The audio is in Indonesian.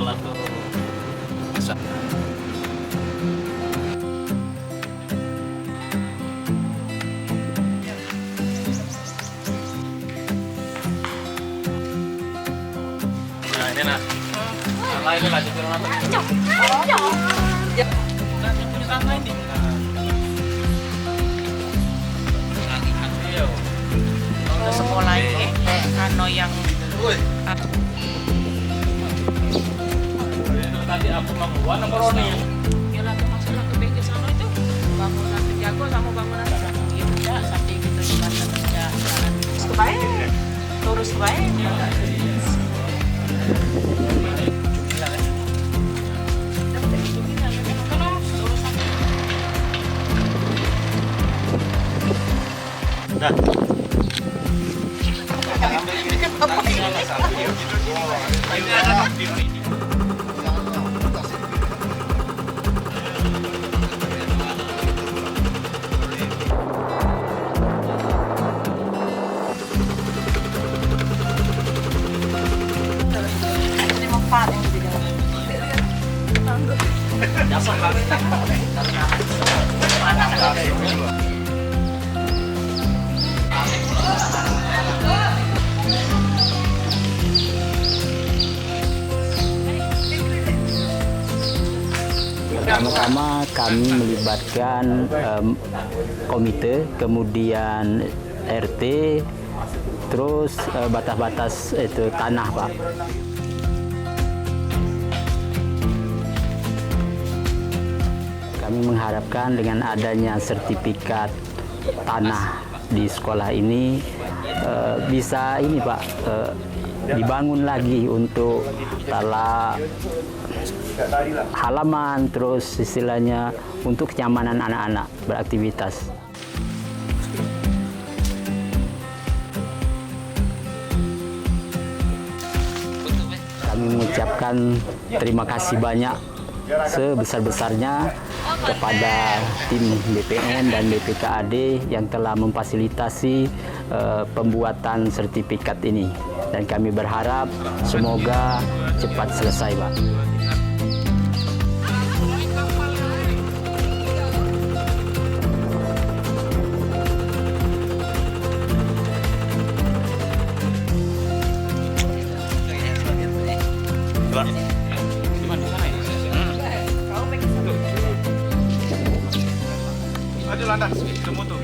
salah tuh bisa. Nah ini nah, salah ini lanjut ke rumah. Ya, nah, yang punya tanah ini. Ke sekolah ini kano yang Tadi aku mau warna Roni. ya lagi masalah ke bengkel sana itu bangunan penjago sama bangunan ya udah sampai gitu di Banten sudah jalan terus ke Bae lurus ke Bae Dah. ini mau part yang di dalam Dasar banget. Pertama-tama kami melibatkan komite, kemudian RT, terus batas-batas itu tanah, Pak. Kami mengharapkan dengan adanya sertifikat tanah di sekolah ini bisa ini, Pak, dibangun lagi untuk tala halaman, terus istilahnya untuk kenyamanan anak-anak beraktivitas. Kami mengucapkan terima kasih banyak sebesar-besarnya kepada tim BPN dan BPKAD yang telah memfasilitasi pembuatan sertifikat ini, dan kami berharap semoga cepat selesai, Pak. Ada landas, ketemu tuh.